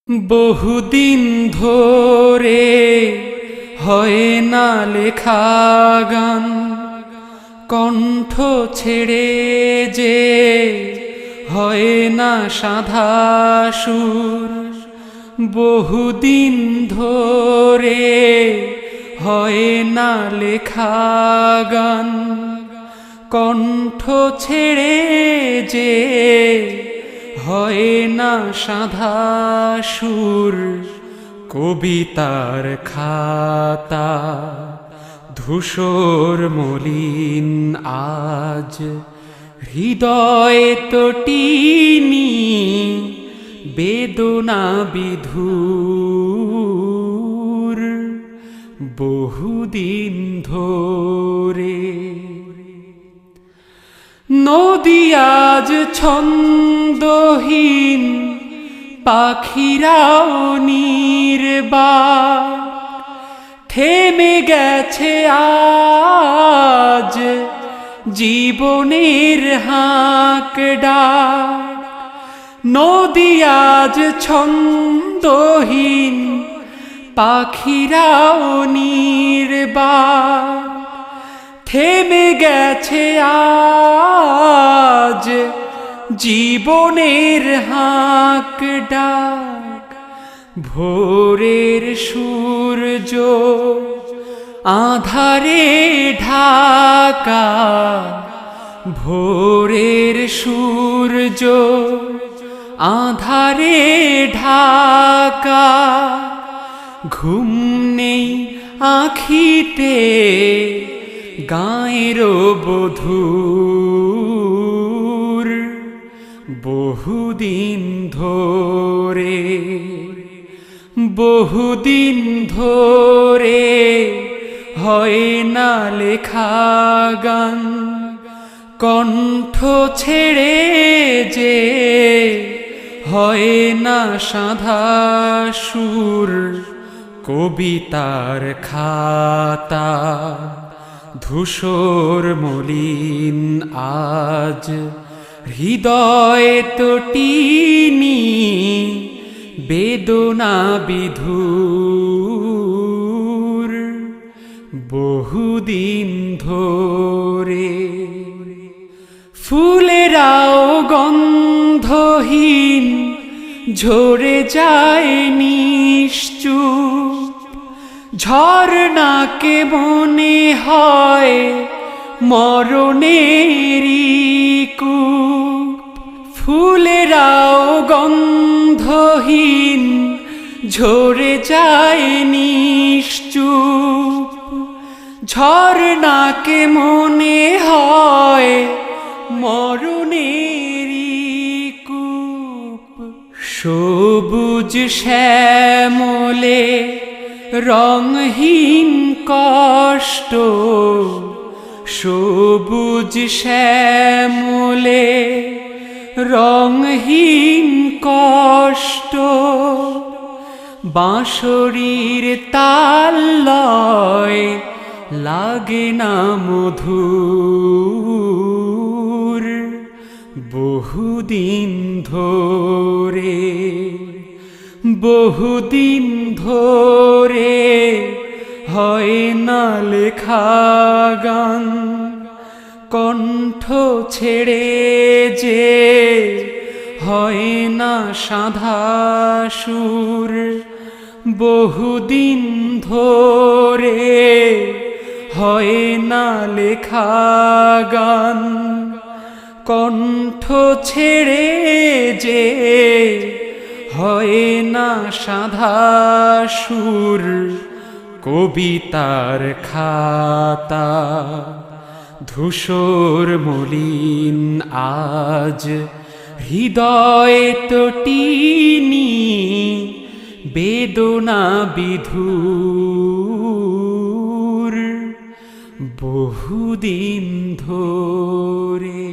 বহুদিন ধরে হয় না লেখা গান, কণ্ঠ ছেড়ে যে হয় না সাধা সুর। বহুদিন ধরে হয় না লেখা গান, কণ্ঠ ছেড়ে যে হয় না সাধা সুর। কবিতার খাতা ধূসর মলিন আজ, হৃদয় তটিনী বেদনা বিধুর। বহুদিন ধরে নদী আজ ছন্দহীন, পাখিরাও নির্বাক, থেমে গেছে আজ জীবনের হাঁক ডাক। নদী আজ ছন্দহীন, পাখিরাও নির্বাক, থেমে গেছে আজ জীবনের হাঁক ডাক। ভোরের সূর্য আঁধারে ঢাকা, ভোরের সূর্য আঁধারে ঢাকা। ঘুম নেই আঁখিতে গায়ের বধূর। বহুদিন ধরে, বহুদিন ধরে হয় না লেখা গান, কণ্ঠ ছেড়ে যে হয় না সাধা সুর। কবিতার খাতা ধূসর মলিন আজ, হৃদয় তটিনী বেদনা বিধুর। বহুদিন ধরে ফুলেরাও গন্ধহীন ঝরে যায় নিশ্চুপ। ঝরনাকে মনে হয় মরণেরই কূপ। ফুলেরাও গন্ধহীন ঝরে যায় নিশ্চুপ। ঝরনাকে মনে হয় মরণেরই কূপ। সবুজ শ্যামলে রংহীন কষ্ট, সবুজ শ্যামলে রংহীন কষ্ট। বাঁশরীর তাল লয় লাগে না মধুর। বহুদিন ধরে, বহুদিন ধরে হয় না লেখা গান, কণ্ঠ ছেড়ে যে হয় না সাধা সুর। বহুদিন ধরে হয় না লেখা গান, কণ্ঠ ছেড়ে যে হয় না সাধা সুর। কবিতার খাতা ধূসর মলিন আজ, হৃদয় তটিনী বেদনা বিধুর। বহুদিন ধরে।